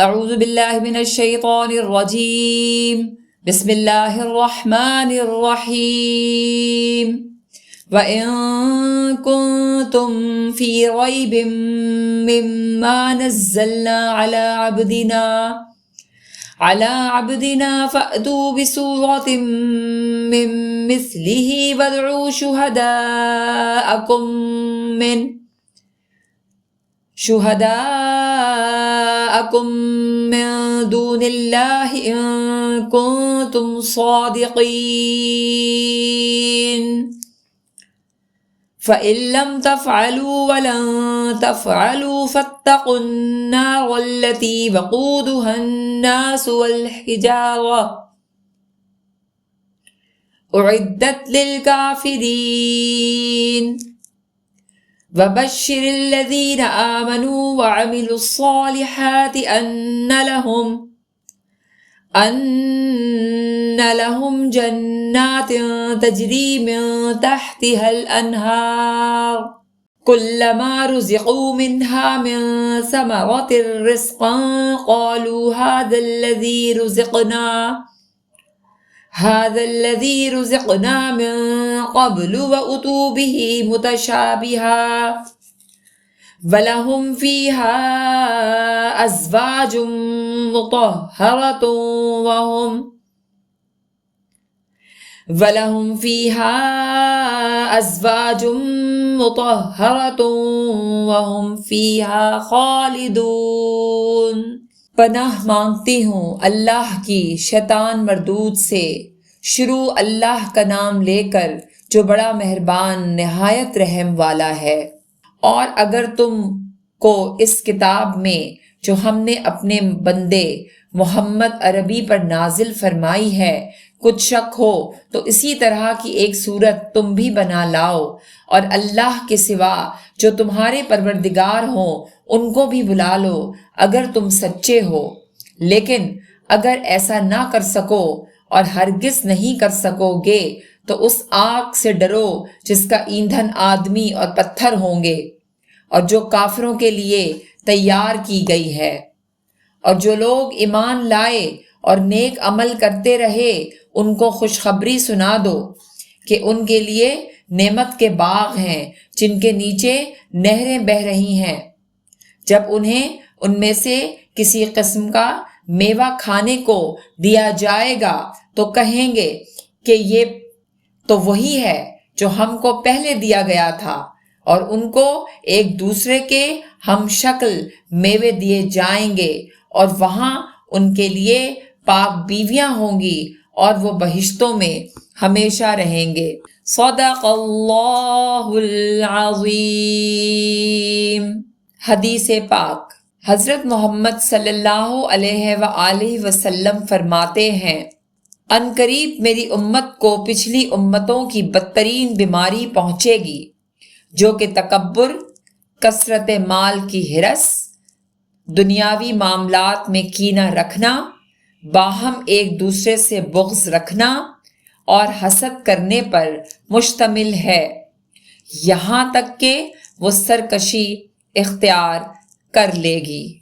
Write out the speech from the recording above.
اعوذ باللہ من الشیطان الرجیم بسم اللہ الرحمن الرحیم وَإِن كُنتُم فِي رَيْبٍ مِّمَّا نَزَّلْنَا عَلَىٰ عَبْدِنَا فَأْتُوا بِسُورَةٍ مِّن مِّثْلِهِ وَادْعُوا شُهَدَاءَكُم مِّن دُونِ اللَّهِ إِن كُنتُمْ صَادِقِينَ فَإِن لَّمْ تَفْعَلُوا وَلَن تَفْعَلُوا فَاتَّقُوا النَّارَ الَّتِي وَقُودُهَا النَّاسُ وَالْحِجَارَةُ أُعِدَّتْ لِلْكَافِرِينَ وَبَشِّرِ الَّذِينَ آمَنُوا وَعَمِلُوا الصَّالِحَاتِ أَنَّ لَهُمْ جَنَّاتٍ تَجْرِي مِن تَحْتِهَا الْأَنْهَارُ كُلَّمَا رُزِقُوا مِنْهَا مِن ثَمَرَةٍ رِّزْقًا قَالُوا هَٰذَا الَّذِي رُزِقْنَا مِن قَبْلُ وَأُتُوا بِهِ مُتَشَابِهًا وَلَهُمْ فِيهَا أَزْوَاجٌ مُّطَهَّرَةٌ وَهُمْ فِيهَا خَالِدُونَ۔ پناہ مانگتی ہوں اللہ کی شیطان مردود سے۔ شروع اللہ کا نام لے کر جو بڑا مہربان نہایت رحم والا ہے۔ اور اگر تم کو اس کتاب میں جو ہم نے اپنے بندے محمد عربی پر نازل فرمائی ہے کچھ شک ہو تو اسی طرح کی ایک صورت تم بھی بنا لاؤ، اور اللہ کے سوا جو تمہارے پروردگار ہوں ان کو بھی بلا لو اگر تم سچے ہو۔ لیکن اگر ایسا نہ کر سکو اور ہرگز نہیں کر سکو گے تو اس آگ سے ڈرو جس کا ایندھن آدمی اور پتھر ہوں گے اور جو کافروں کے لیے تیار کی گئی ہے۔ اور جو لوگ ایمان لائے اور نیک عمل کرتے رہے ان کو خوشخبری سنا دو کہ ان کے لیے نعمت کے باغ ہیں جن کے نیچے نہریں بہہ رہی ہیں۔ جب انہیں ان میں سے کسی قسم کا میوہ کھانے کو دیا جائے گا تو کہیں گے کہ یہ تو وہی ہے جو ہم کو پہلے دیا گیا تھا، اور ان کو ایک دوسرے کے ہم شکل میوے دیے جائیں گے اور وہاں ان کے لیے پاک بیویاں ہوں گی اور وہ بہشتوں میں ہمیشہ رہیں گے۔ صدق اللہ العظیم۔ حدیث پاک۔ حضرت محمد صلی اللہ علیہ وآلہ وسلم فرماتے ہیں، عنقریب میری امت کو پچھلی امتوں کی بدترین بیماری پہنچے گی جو کہ تکبر، کثرت مال کی ہرس، دنیاوی معاملات میں کینہ رکھنا، باہم ایک دوسرے سے بغض رکھنا اور حسد کرنے پر مشتمل ہے، یہاں تک کہ وہ سرکشی اختیار کر لے گی۔